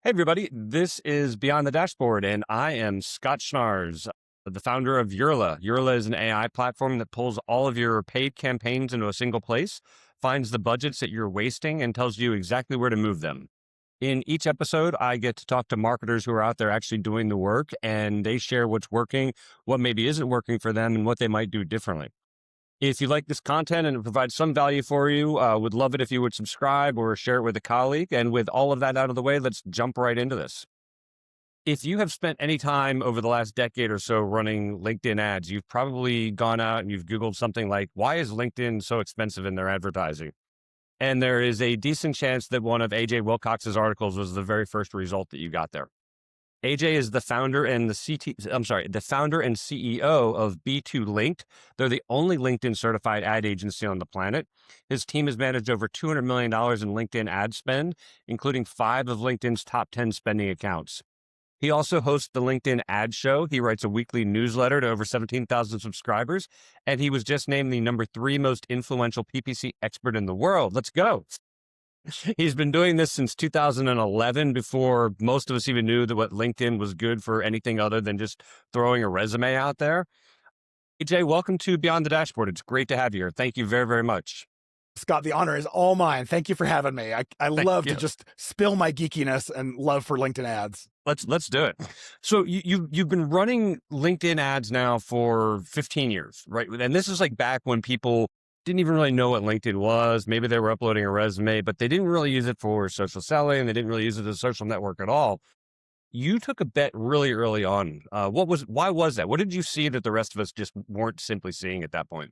Hey, everybody. This is Beyond the Dashboard, and I am Scott Schnars, the founder of Urla. Urla is an AI platform that pulls all of your paid campaigns into a single place, finds the budgets that you're wasting, and tells you exactly where to move them. In each episode, I get to talk to marketers who are out there actually doing the work, and they share what's working, what maybe isn't working for them, and what they might do differently. If you like this content and it provides some value for you, would love it if you would subscribe or share it with a colleague. And with all of that out of the way, let's jump right into this. If you have spent any time over the last decade or so running LinkedIn ads, you've probably gone out and you've Googled something like, why is LinkedIn so expensive in their advertising? And there is a decent chance that one of AJ Wilcox's articles was the very first result that you got there. AJ is the founder and the founder and CEO of B2 Linked. They're the only LinkedIn certified ad agency on the planet. His team has managed over $200 million in LinkedIn ad spend, including 5 of LinkedIn's top 10 spending accounts. He also hosts the LinkedIn Ad Show. He writes a weekly newsletter to over 17,000 subscribers, and he was just named the number 3 most influential PPC expert in the world. Let's go. He's been doing this since 2011, before most of us even knew that what LinkedIn was good for anything other than just throwing a resume out there. AJ, welcome to Beyond the Dashboard. It's great to have you here. Thank you very, very much. Scott, the honor is all mine. Thank you for having me. I love you. to just spill my geekiness and love for LinkedIn ads. Let's do it. So you've been running LinkedIn ads now for 15 years, right? And this is like back when people didn't even really know what LinkedIn was. Maybe they were uploading a resume, but they didn't really use it for social selling. They didn't really use it as a social network at all. You took a bet really early on. Why was that? What did you see that the rest of us just weren't simply seeing at that point?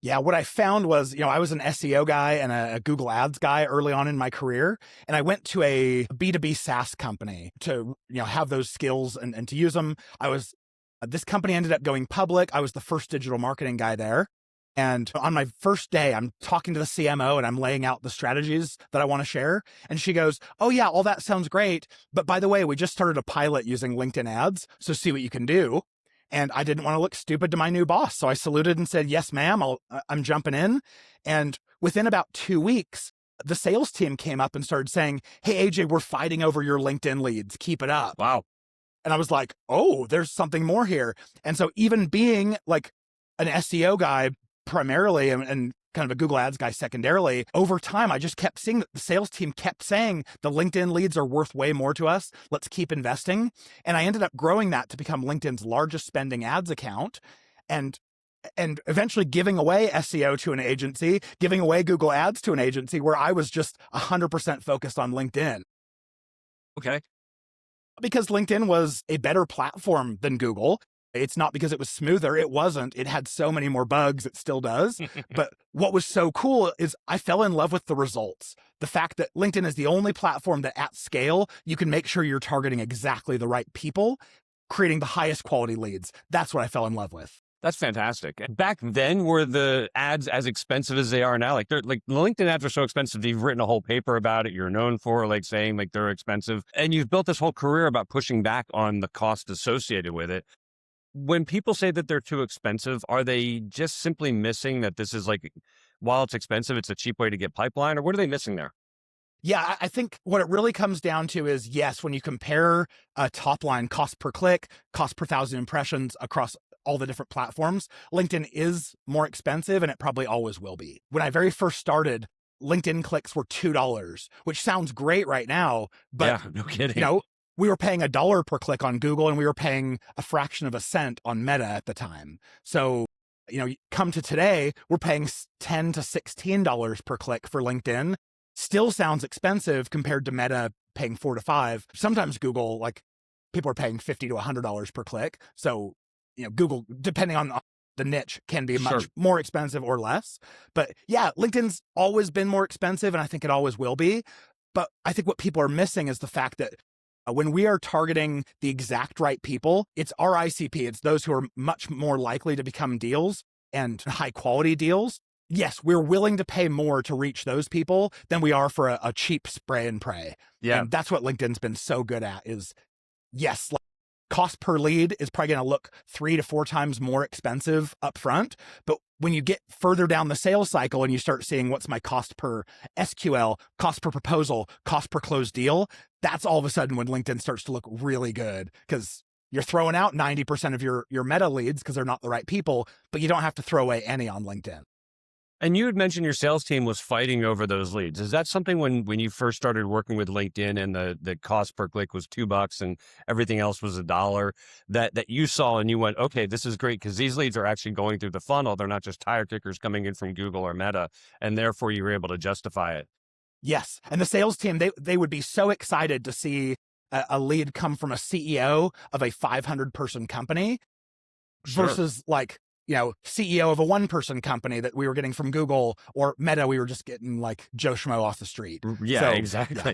Yeah, what I found was, I was an SEO guy and a Google Ads guy early on in my career. And I went to a B2B SaaS company to, have those skills and to use them. This company ended up going public. I was the first digital marketing guy there. And on my first day, I'm talking to the CMO and I'm laying out the strategies that I want to share. And she goes, "Oh yeah, all that sounds great. But by the way, we just started a pilot using LinkedIn ads. So see what you can do." And I didn't want to look stupid to my new boss. So I saluted and said, "Yes, ma'am, I'm jumping in." And within about 2 weeks, the sales team came up and started saying, "Hey, AJ, we're fighting over your LinkedIn leads. Keep it up." Wow. And I was like, "Oh, there's something more here." And so even being like an SEO guy primarily and kind of a Google Ads guy secondarily, over time, I just kept seeing that the sales team kept saying the LinkedIn leads are worth way more to us. Let's keep investing. And I ended up growing that to become LinkedIn's largest spending ads account and eventually giving away SEO to an agency, giving away Google Ads to an agency where I was just 100% focused on LinkedIn. Okay. Because LinkedIn was a better platform than Google. It's not because it was smoother. It wasn't. It had so many more bugs. It still does. But what was so cool is I fell in love with the results. The fact that LinkedIn is the only platform that at scale, you can make sure you're targeting exactly the right people, creating the highest quality leads. That's what I fell in love with. That's fantastic. Back then, were the ads as expensive as they are now? Like the LinkedIn ads are so expensive. You've written a whole paper about it. You're known for saying they're expensive, and you've built this whole career about pushing back on the cost associated with it. When people say that they're too expensive, are they just simply missing that this is while it's expensive, it's a cheap way to get pipeline, or what are they missing there? Yeah, I think what it really comes down to is, yes, when you compare top line cost per click, cost per 1,000 impressions across all the different platforms, LinkedIn is more expensive and it probably always will be. When I very first started, LinkedIn clicks were $2, which sounds great right now, but yeah, no kidding. We were paying $1 per click on Google and we were paying a fraction of a cent on Meta at the time. So, come to today, we're paying $10 to $16 per click for LinkedIn. Still sounds expensive compared to Meta paying $4 to $5. Sometimes Google, people are paying $50 to $100 per click. So, Google, depending on the niche, can be much more expensive or less. But yeah, LinkedIn's always been more expensive and I think it always will be. But I think what people are missing is the fact that when we are targeting the exact right people, it's our ICP. It's those who are much more likely to become deals and high quality deals. Yes, we're willing to pay more to reach those people than we are for a cheap spray and pray. Yeah. And that's what LinkedIn's been so good at is, yes, cost per lead is probably going to look 3 to 4 times more expensive upfront, but when you get further down the sales cycle and you start seeing what's my cost per SQL, cost per proposal, cost per closed deal, that's all of a sudden when LinkedIn starts to look really good, because you're throwing out 90% of your meta leads because they're not the right people, but you don't have to throw away any on LinkedIn. And you had mentioned your sales team was fighting over those leads. Is that something when you first started working with LinkedIn and the cost per click was $2 and everything else was $1 that you saw and you went, okay, this is great because these leads are actually going through the funnel. They're not just tire kickers coming in from Google or Meta, and therefore you were able to justify it. Yes. And the sales team, they would be so excited to see a lead come from a CEO of a 500-person company versus like, CEO of a 1-person company that we were getting from Google, or Meta, we were just getting like Joe Schmo off the street. Yeah, so, exactly. Yeah.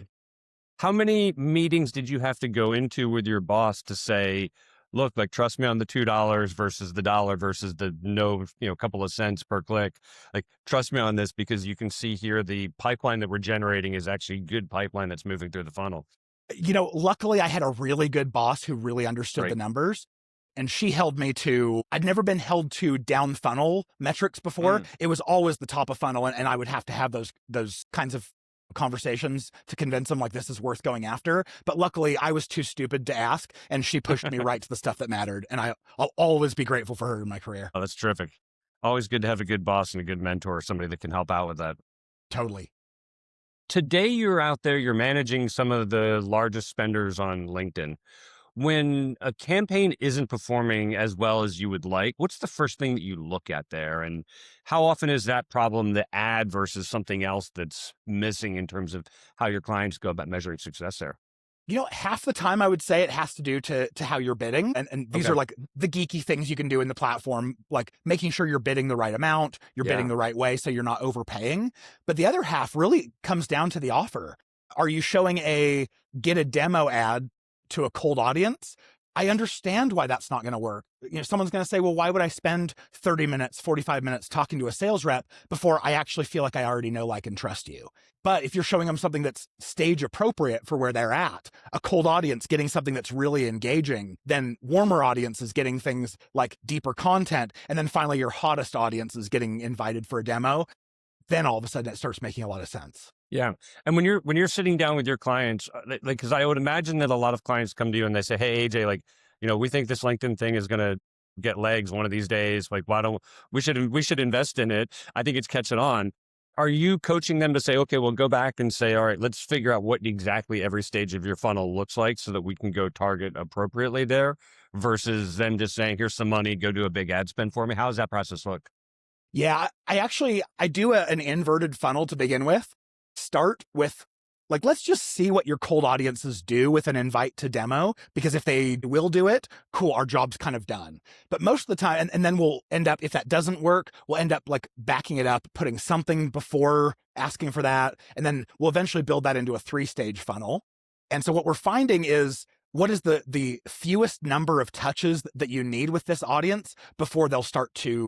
How many meetings did you have to go into with your boss to say, look, like, trust me on the $2 versus the $1 versus the couple of cents per click. Like, trust me on this because you can see here the pipeline that we're generating is actually good pipeline that's moving through the funnel. Luckily I had a really good boss who really understood the numbers. And she held me to, I'd never been held to down funnel metrics before. It was always the top of funnel. And I would have to have those kinds of conversations to convince them like this is worth going after. But luckily I was too stupid to ask, and she pushed me right to the stuff that mattered. And I'll always be grateful for her in my career. Oh, that's terrific. Always good to have a good boss and a good mentor, somebody that can help out with that. Totally. Today you're out there, you're managing some of the largest spenders on LinkedIn. When a campaign isn't performing as well as you would like, what's the first thing that you look at there? And how often is that problem the ad versus something else that's missing in terms of how your clients go about measuring success there? Half the time I would say it has to do to how you're bidding. And these are like the geeky things you can do in the platform, like making sure you're bidding the right amount, you're bidding the right way so you're not overpaying. But the other half really comes down to the offer. Are you showing a get a demo ad to a cold audience? I understand why that's not going to work. Someone's going to say, well, why would I spend 30 minutes, 45 minutes talking to a sales rep before I actually feel like I already know, like, and trust you? But if you're showing them something that's stage appropriate for where they're at, a cold audience getting something that's really engaging, then warmer audiences getting things like deeper content, and then finally your hottest audience is getting invited for a demo, then all of a sudden it starts making a lot of sense. Yeah. And when you're sitting down with your clients, like, because I would imagine that a lot of clients come to you and they say, hey, AJ, like, we think this LinkedIn thing is going to get legs one of these days. Like, we should invest in it. I think it's catching on. Are you coaching them to say, okay, well, go back and say, all right, let's figure out what exactly every stage of your funnel looks like so that we can go target appropriately there, versus them just saying, here's some money, go do a big ad spend for me? How does that process look? Yeah, I do an inverted funnel to begin with. Start with, like, let's just see what your cold audiences do with an invite to demo, because if they will do it, cool, our job's kind of done. But most of the time, and then we'll end up, if that doesn't work, we'll end up like backing it up, putting something before asking for that. And then we'll eventually build that into a 3-stage funnel. And so what we're finding is, what is the fewest number of touches that you need with this audience before they'll start to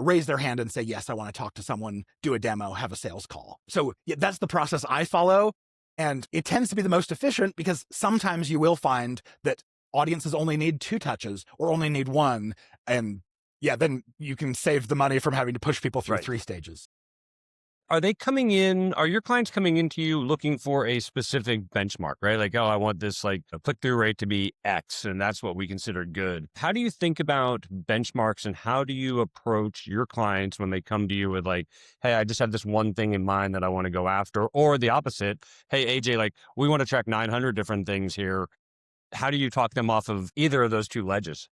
raise their hand and say, yes, I want to talk to someone, do a demo, have a sales call. So that's the process I follow. And it tends to be the most efficient, because sometimes you will find that audiences only need 2 touches or only need 1. And then you can save the money from having to push people through 3 stages. Are your clients coming into you looking for a specific benchmark, right? Like, oh, I want this like a click-through rate to be X, and that's what we consider good. How do you think about benchmarks, and how do you approach your clients when they come to you with like, hey, I just have this one thing in mind that I want to go after, or the opposite? Hey, AJ, like, we want to track 900 different things here. How do you talk them off of either of those 2 ledges?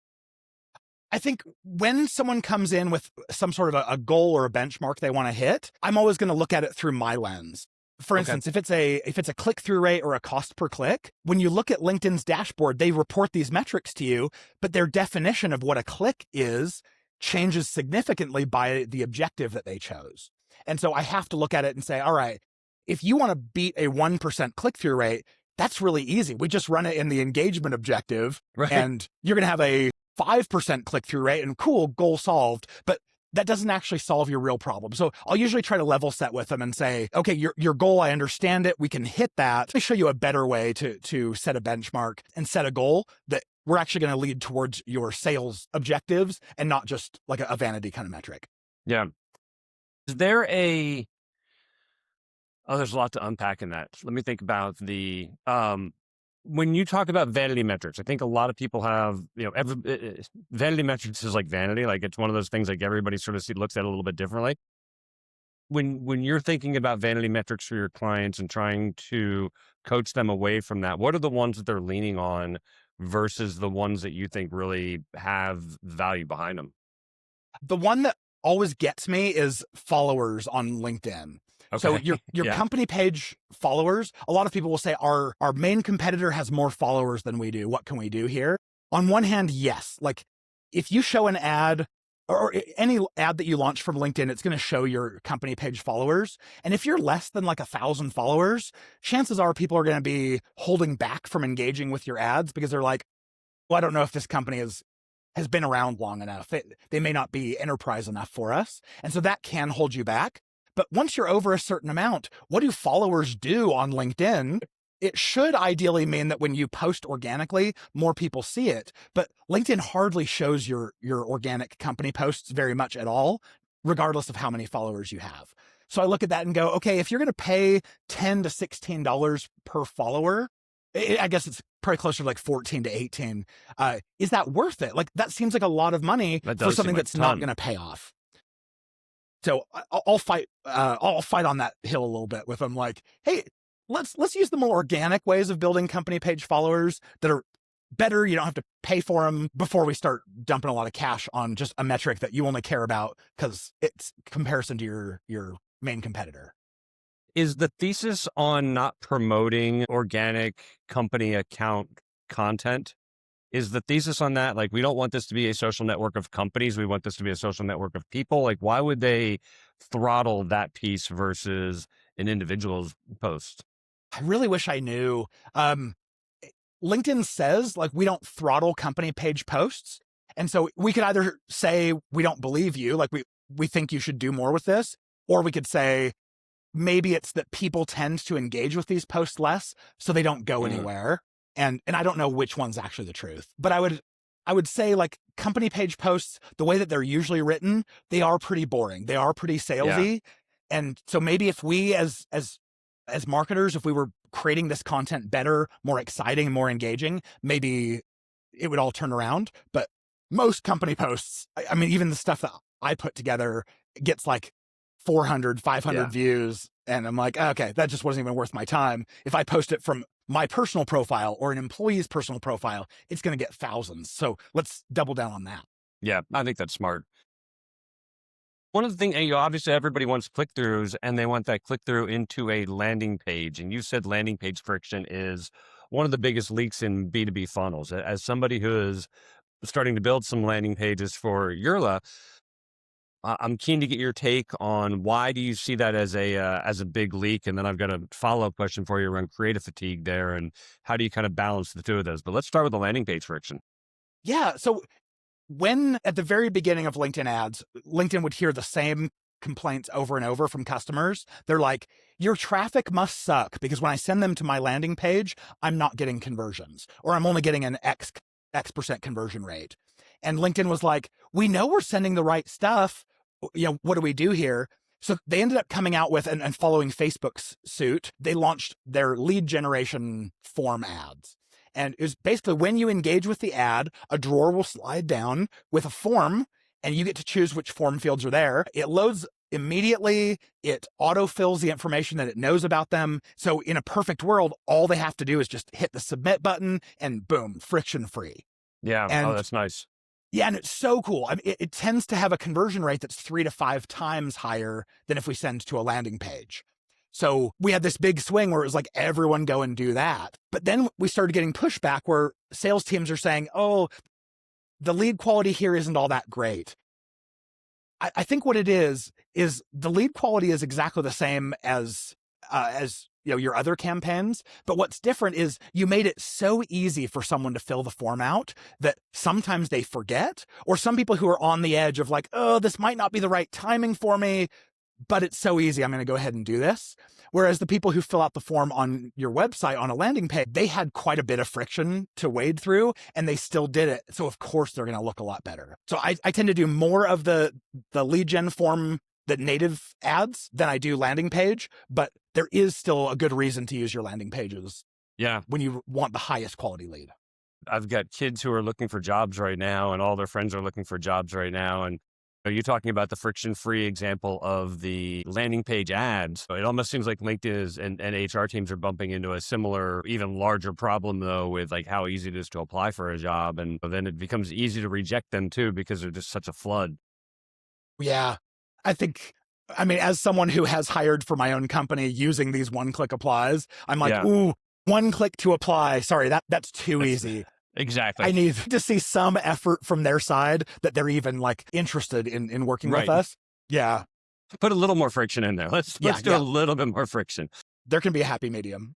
I think when someone comes in with some sort of a goal or a benchmark they want to hit, I'm always going to look at it through my lens. For instance, if it's a click-through rate or a cost per click, when you look at LinkedIn's dashboard, they report these metrics to you, but their definition of what a click is changes significantly by the objective that they chose. And so I have to look at it and say, all right, if you want to beat a 1% click-through rate, that's really easy. We just run it in the engagement objective, and you're going to have a 5% click-through rate, and cool, goal solved. But that doesn't actually solve your real problem. So I'll usually try to level set with them and say, okay, your goal, I understand it. We can hit that. Let me show you a better way to set a benchmark and set a goal that we're actually going to lead towards your sales objectives and not just like a vanity kind of metric. Yeah. Is there a Oh, there's a lot to unpack in that. Let me think about when you talk about vanity metrics, I think a lot of people have, vanity metrics is like vanity. Like it's one of those things like everybody sort of looks at it a little bit differently. When you're thinking about vanity metrics for your clients and trying to coach them away from that, what are the ones that they're leaning on versus the ones that you think really have value behind them? The one that always gets me is followers on LinkedIn. So Okay. your Yeah. company page followers, a lot of people will say our main competitor has more followers than we do. What can we do here? On one hand, yes. Like if you show an ad or any ad that you launch from LinkedIn, it's going to show your company page followers. And if you're less than like 1,000 followers, chances are people are going to be holding back from engaging with your ads because they're like, well, I don't know if this company has been around long enough. They may not be enterprise enough for us. And so that can hold you back. But once you're over a certain amount, what do followers do on LinkedIn? It should ideally mean that when you post organically, more people see it. But LinkedIn hardly shows your organic company posts very much at all, regardless of how many followers you have. So I look at that and go, okay, if you're going to pay $10 to $16 per follower, I guess it's probably closer to like 14 to 18. Is that worth it? Like that seems like a lot of money for something that's not going to pay off. So I'll fight on that hill a little bit with them. Like, hey, let's use the more organic ways of building company page followers that are better. You don't have to pay for them before we start dumping a lot of cash on just a metric that you only care about because it's comparison to your main competitor. Is the thesis on not promoting organic company account content? Is the thesis on that, like, we don't want this to be a social network of companies, we want this to be a social network of people? Like, why would they throttle that piece versus an individual's post? I really wish I knew. LinkedIn says, like, we don't throttle company page posts. And so we could either say, we don't believe you, like, we think you should do more with this, or we could say, maybe it's that people tend to engage with these posts less, so they don't go anywhere. And I don't know which one's actually the truth, but I would say like company page posts, the way that they're usually written, they are pretty boring. They are pretty salesy. Yeah. And so maybe if we as marketers, if we were creating this content better, more exciting, more engaging, maybe it would all turn around. But most company posts, I mean, even the stuff that I put together gets like 400, 500 views. And I'm like, okay, that just wasn't even worth my time. If I post it from my personal profile or an employee's personal profile, it's going to get thousands. So let's double down on that. Yeah, I think that's smart. One of the things, obviously everybody wants click-throughs and they want that click-through into a landing page. And you said landing page friction is one of the biggest leaks in B2B funnels. As somebody who is starting to build some landing pages for Yurla, I'm keen to get your take on why do you see that as a big leak? And then I've got a follow-up question for you around creative fatigue there. And how do you kind of balance the two of those? But let's start with the landing page friction. Yeah. So when at the very beginning of LinkedIn ads, LinkedIn would hear the same complaints over and over from customers. They're like, your traffic must suck because when I send them to my landing page, I'm not getting conversions, or I'm only getting an X% conversion rate. And LinkedIn was like, we know we're sending the right stuff. What do we do here? So they ended up coming out with and following Facebook's suit. They launched their lead generation form ads. And it was basically when you engage with the ad, a drawer will slide down with a form and you get to choose which form fields are there. It loads immediately. It autofills the information that it knows about them. So in a perfect world, all they have to do is just hit the submit button and boom, friction free. Yeah. And, that's nice. Yeah, and it's so cool. I mean, it tends to have a conversion rate that's 3 to 5 times higher than if we send to a landing page. So we had this big swing where it was like, everyone go and do that. But then we started getting pushback where sales teams are saying, oh, the lead quality here isn't all that great. I think what it is the lead quality is exactly the same as your other campaigns. But what's different is you made it so easy for someone to fill the form out that sometimes they forget, or some people who are on the edge of like, oh, this might not be the right timing for me, but it's so easy, I'm going to go ahead and do this. Whereas the people who fill out the form on your website on a landing page, they had quite a bit of friction to wade through and they still did it. So of course they're going to look a lot better. So I tend to do more of the lead gen form, the native ads, than I do landing page, but there is still a good reason to use your landing pages. Yeah. When you want the highest quality lead. I've got kids who are looking for jobs right now and all their friends are looking for jobs right now. And are you talking about the friction-free example of the landing page ads? It almost seems like LinkedIn and HR teams are bumping into a similar, even larger problem, though, with like how easy it is to apply for a job. And then it becomes easy to reject them, too, because they're just such a flood. Yeah. I mean, as someone who has hired for my own company using these one-click applies, I'm like, ooh, one click to apply. Sorry, that's too easy. Exactly. I need to see some effort from their side that they're even like interested in working with us. Yeah. Put a little more friction in there. Let's do a little bit more friction. There can be a happy medium.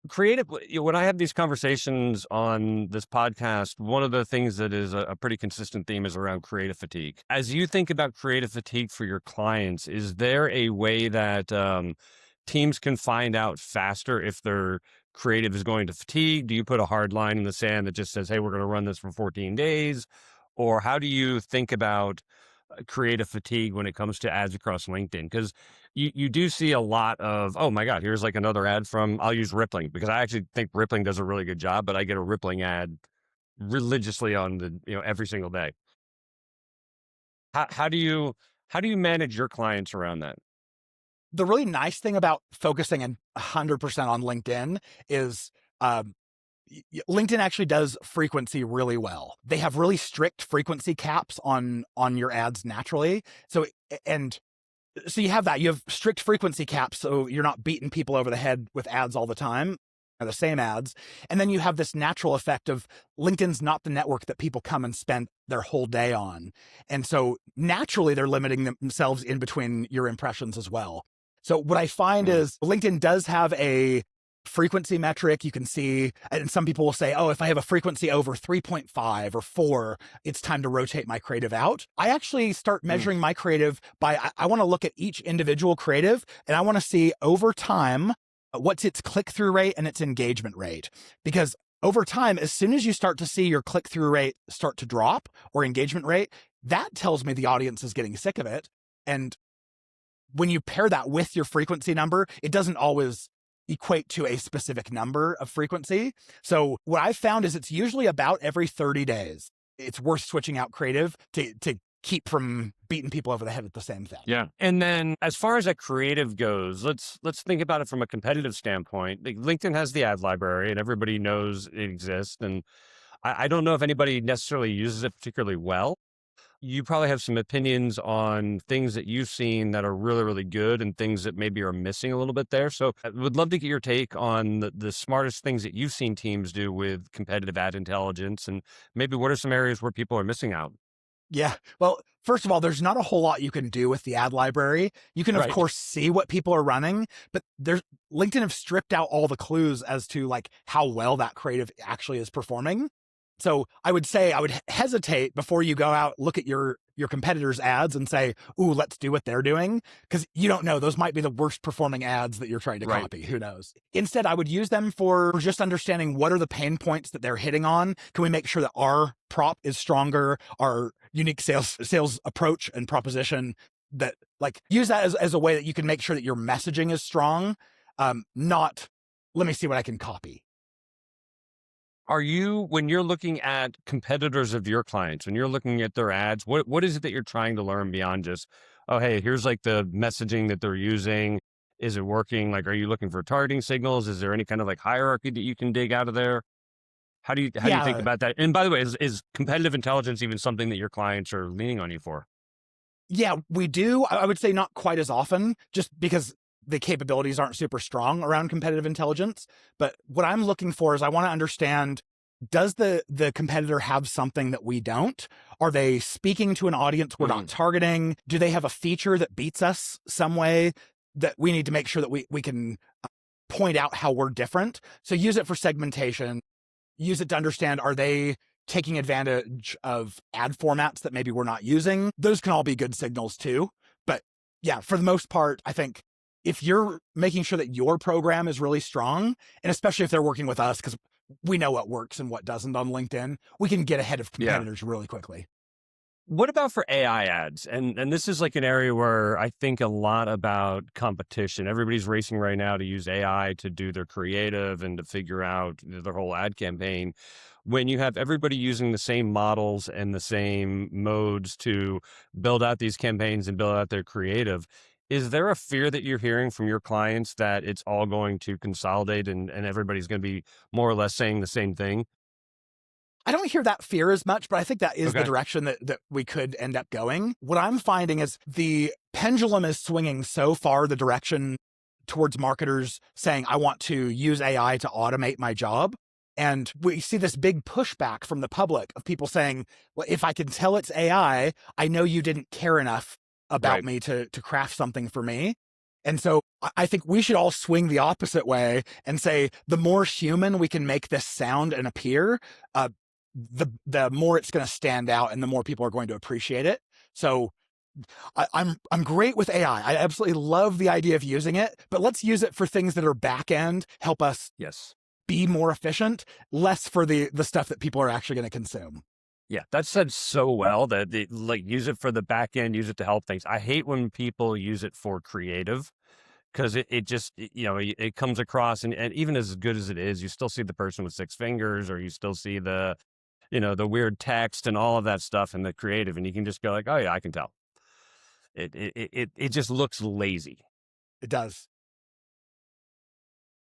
Creatively, when I have these conversations on this podcast, one of the things that is a pretty consistent theme is around creative fatigue. As you think about creative fatigue for your clients, is there a way that teams can find out faster if their creative is going to fatigue? Do you put a hard line in the sand that just says, hey, we're going to run this for 14 days? Or how do you think about creative fatigue when it comes to ads across LinkedIn? Because you do see a lot of, oh my God, here's like another ad from, I'll use Rippling, because I actually think Rippling does a really good job, but I get a Rippling ad religiously on every single day. How do you manage your clients around that? The really nice thing about focusing 100% on LinkedIn is LinkedIn actually does frequency really well. They have really strict frequency caps on your ads naturally. So you have that. You have strict frequency caps, so you're not beating people over the head with ads all the time, or the same ads. And then you have this natural effect of LinkedIn's not the network that people come and spend their whole day on. And so naturally they're limiting themselves in between your impressions as well. So what I find is LinkedIn does have a frequency metric. You can see, and some people will say, oh, if I have a frequency over 3.5 or 4, it's time to rotate my creative out. I actually start measuring my creative by, I want to look at each individual creative and I want to see over time, what's its click-through rate and its engagement rate. Because over time, as soon as you start to see your click-through rate start to drop or engagement rate, that tells me the audience is getting sick of it. And when you pair that with your frequency number, it doesn't always equate to a specific number of frequency. So what I've found is it's usually about every 30 days. It's worth switching out creative to keep from beating people over the head with the same thing. Yeah. And then as far as that creative goes, let's think about it from a competitive standpoint. Like LinkedIn has the ad library and everybody knows it exists. And I don't know if anybody necessarily uses it particularly well. You probably have some opinions on things that you've seen that are really, really good and things that maybe are missing a little bit there. So I would love to get your take on the smartest things that you've seen teams do with competitive ad intelligence, and maybe what are some areas where people are missing out? Yeah. Well, first of all, there's not a whole lot you can do with the ad library. You can, of course, see what people are running, but LinkedIn have stripped out all the clues as to like how well that creative actually is performing. So I would say I would hesitate before you go out, look at your competitors' ads and say, ooh, let's do what they're doing. Because you don't know. Those might be the worst performing ads that you're trying to copy. Who knows? Instead, I would use them for just understanding what are the pain points that they're hitting on. Can we make sure that our prop is stronger, our unique sales approach and proposition, that like use that as a way that you can make sure that your messaging is strong, not let me see what I can copy. When you're looking at competitors of your clients, when you're looking at their ads, what is it that you're trying to learn beyond just, oh, hey, here's like the messaging that they're using. Is it working? Like, are you looking for targeting signals? Is there any kind of like hierarchy that you can dig out of there? How do you think about that? And by the way, is competitive intelligence even something that your clients are leaning on you for? Yeah, we do. I would say not quite as often, just because the capabilities aren't super strong around competitive intelligence. But what I'm looking for is I want to understand, does the competitor have something that we don't? Are they speaking to an audience we're not targeting? Do they have a feature that beats us some way that we need to make sure that we can point out how we're different? So use it for segmentation, use it to understand, are they taking advantage of ad formats that maybe we're not using? Those can all be good signals too. But yeah, for the most part, I think if you're making sure that your program is really strong, and especially if they're working with us, because we know what works and what doesn't on LinkedIn, we can get ahead of Yeah. competitors really quickly. What about for AI ads? And this is like an area where I think a lot about competition. Everybody's racing right now to use AI to do their creative and to figure out their whole ad campaign. When you have everybody using the same models and the same modes to build out these campaigns and build out their creative, is there a fear that you're hearing from your clients that it's all going to consolidate and everybody's going to be more or less saying the same thing? I don't hear that fear as much, but I think that is the Okay. direction that we could end up going. What I'm finding is the pendulum is swinging so far the direction towards marketers saying, I want to use AI to automate my job. And we see this big pushback from the public of people saying, well, if I can tell it's AI, I know you didn't care enough about Right. me to craft something for me. And so I think we should all swing the opposite way and say, the more human we can make this sound and appear, the more it's going to stand out and the more people are going to appreciate it. So I'm great with AI. I absolutely love the idea of using it, but let's use it for things that are back end, help us Yes. be more efficient, less for the stuff that people are actually going to consume. Yeah, that's said so well that they like use it for the back end, use it to help things. I hate when people use it for creative because it just, it comes across and even as good as it is, you still see the person with six fingers or you still see the weird text and all of that stuff in the creative. And you can just go like, oh yeah, I can tell. It just looks lazy. It does.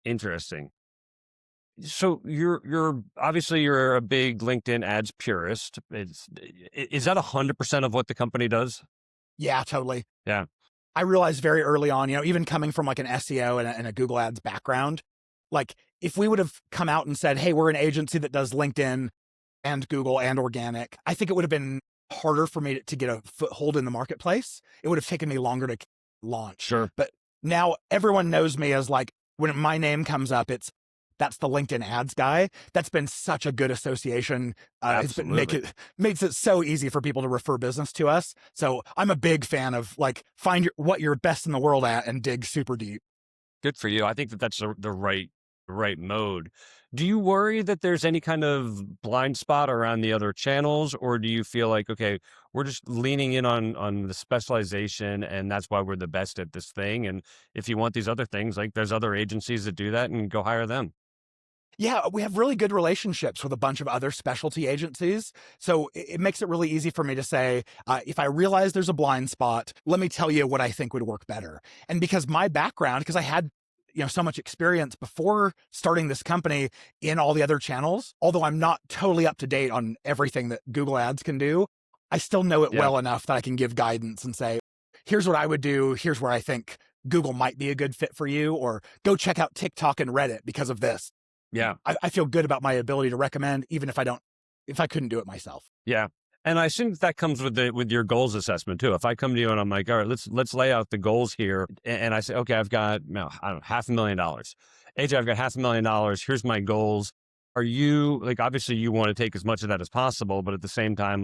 Interesting. So you're obviously you're a big LinkedIn ads purist. Is that 100% of what the company does? Yeah, totally. Yeah. I realized very early on, even coming from like an SEO and a Google Ads background, like if we would have come out and said, hey, we're an agency that does LinkedIn and Google and organic, I think it would have been harder for me to get a foothold in the marketplace. It would have taken me longer to launch. Sure. But now everyone knows me as like, when my name comes up, that's the LinkedIn ads guy. That's been such a good association. It's been makes it so easy for people to refer business to us. So I'm a big fan of like find what you're best in the world at and dig super deep. Good for you. I think that that's the right mode. Do you worry that there's any kind of blind spot around the other channels, or do you feel like, okay, we're just leaning in on the specialization, and that's why we're the best at this thing? And if you want these other things, like there's other agencies that do that, and go hire them. Yeah, we have really good relationships with a bunch of other specialty agencies. So it makes it really easy for me to say, if I realize there's a blind spot, let me tell you what I think would work better. And because my background, because I had so much experience before starting this company in all the other channels, although I'm not totally up to date on everything that Google Ads can do, I still know it Yeah. well enough that I can give guidance and say, here's what I would do. Here's where I think Google might be a good fit for you, or go check out TikTok and Reddit because of this. Yeah. I feel good about my ability to recommend, even if I couldn't do it myself. Yeah. And I assume that comes with your goals assessment too. If I come to you and I'm like, all right, let's lay out the goals here. And I say, okay, I've got, I don't know, $500,000. AJ, I've got $500,000. Here's my goals. Are you like, obviously you want to take as much of that as possible, but at the same time,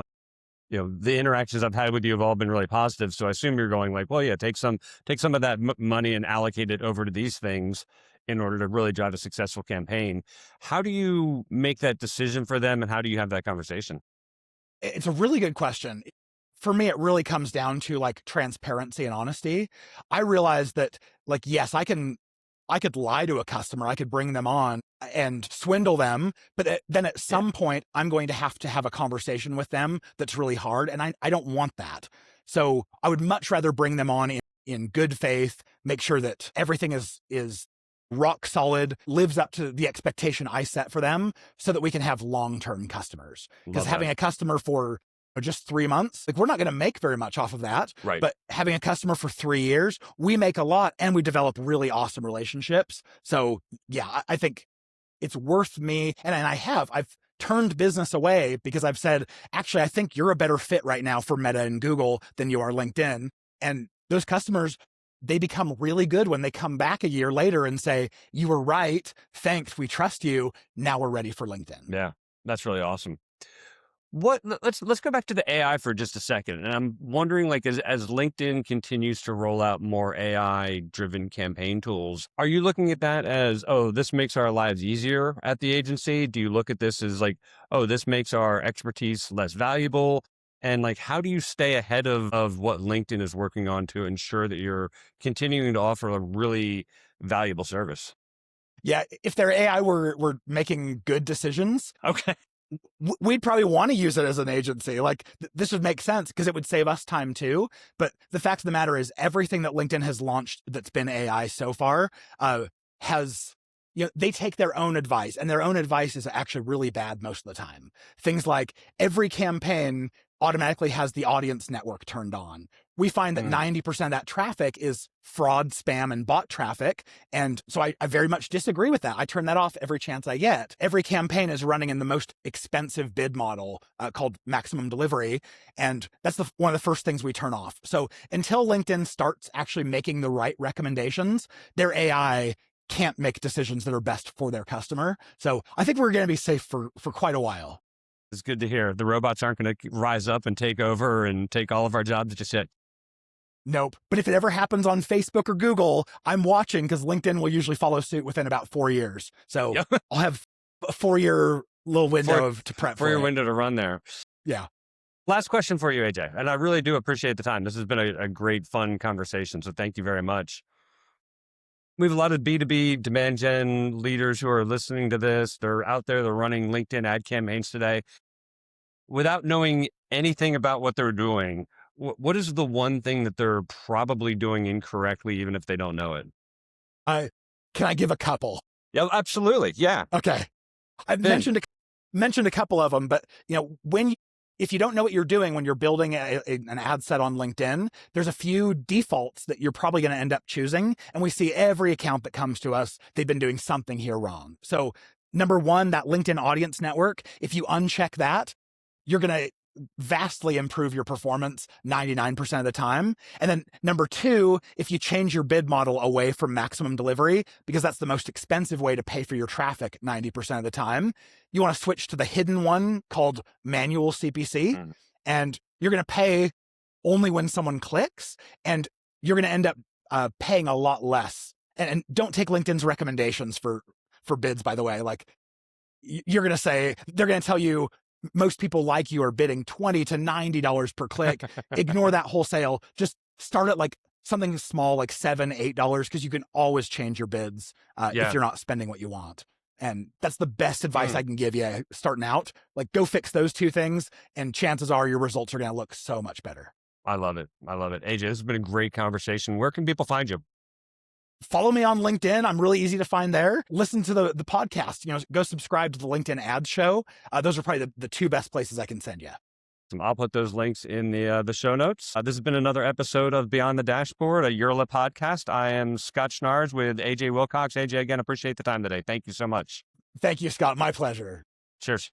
the interactions I've had with you have all been really positive. So I assume you're going like, well, yeah, take some of that money and allocate it over to these things in order to really drive a successful campaign. How do you make that decision for them, and how do you have that conversation? It's a really good question. For me, it really comes down to like transparency and honesty. I realized that like, yes, I could lie to a customer. I could bring them on and swindle them. But then at some point, I'm going to have a conversation with them that's really hard. And I don't want that. So I would much rather bring them on in good faith, make sure that everything is rock solid, lives up to the expectation I set for them so that we can have long-term customers. Because having a customer for just 3 months, like we're not going to make very much off of that. Right. But having a customer for 3 years, we make a lot and we develop really awesome relationships. So yeah, I think it's worth me. And I've turned business away because I've said, actually, I think you're a better fit right now for Meta and Google than you are LinkedIn. And those customers, they become really good when they come back a year later and say, you were right. Thanks. We trust you. Now we're ready for LinkedIn. Yeah, that's really awesome. Let's go back to the AI for just a second. And I'm wondering, like, as LinkedIn continues to roll out more AI driven campaign tools, are you looking at that as, oh, this makes our lives easier at the agency? Do you look at this as like, oh, this makes our expertise less valuable? And like, how do you stay ahead of what LinkedIn is working on to ensure that you're continuing to offer a really valuable service? Yeah, if their AI were making good decisions, Okay. we'd probably want to use it as an agency. Like this would make sense because it would save us time too. But the fact of the matter is, everything that LinkedIn has launched that's been AI so far has, they take their own advice, and their own advice is actually really bad most of the time. Things like every campaign automatically has the audience network turned on. We find that 90% of that traffic is fraud, spam, and bot traffic. And so I very much disagree with that. I turn that off every chance I get. Every campaign is running in the most expensive bid model called maximum delivery. And that's one of the first things we turn off. So until LinkedIn starts actually making the right recommendations, their AI can't make decisions that are best for their customer. So I think we're going to be safe for quite a while. It's good to hear. The robots aren't going to rise up and take over and take all of our jobs just yet. Nope. But if it ever happens on Facebook or Google, I'm watching, because LinkedIn will usually follow suit within about 4 years. So I'll have a 4-year little window to prep for your it. window to run there. Yeah. Last question for you, AJ. And I really do appreciate the time. This has been a great, fun conversation. So thank you very much. We have a lot of B2B demand gen leaders who are listening to this. They're out there, they're running LinkedIn ad campaigns today. Without knowing anything about what they're doing, what is the one thing that they're probably doing incorrectly, even if they don't know it? Can I give a couple? Yeah, absolutely. Yeah. Okay. I've mentioned a couple of them, but if you don't know what you're doing when you're building an ad set on LinkedIn, there's a few defaults that you're probably going to end up choosing. And we see every account that comes to us, they've been doing something here wrong. So number one, that LinkedIn audience network, if you uncheck that, you're going to vastly improve your performance 99% of the time. And then number two, if you change your bid model away from maximum delivery, because that's the most expensive way to pay for your traffic 90% of the time, you want to switch to the hidden one called manual CPC. And you're going to pay only when someone clicks, and you're going to end up paying a lot less. And don't take LinkedIn's recommendations for bids, by the way. Like, you're going to say, they're going to tell you, most people like you are bidding $20 to $90 per click. Ignore that wholesale. Just start at like something small, like $7, $8, because you can always change your bids if you're not spending what you want. And that's the best advice I can give you starting out. Like, go fix those two things, and chances are your results are going to look so much better. I love it. I love it. AJ, this has been a great conversation. Where can people find you? Follow me on LinkedIn. I'm really easy to find there. Listen to the podcast. Go subscribe to the LinkedIn Ads Show. Those are probably the two best places I can send you. I'll put those links in the show notes. This has been another episode of Beyond the Dashboard, a Urla podcast. I am Scott Schnars with AJ Wilcox. AJ, again, appreciate the time today. Thank you so much. Thank you, Scott. My pleasure. Cheers.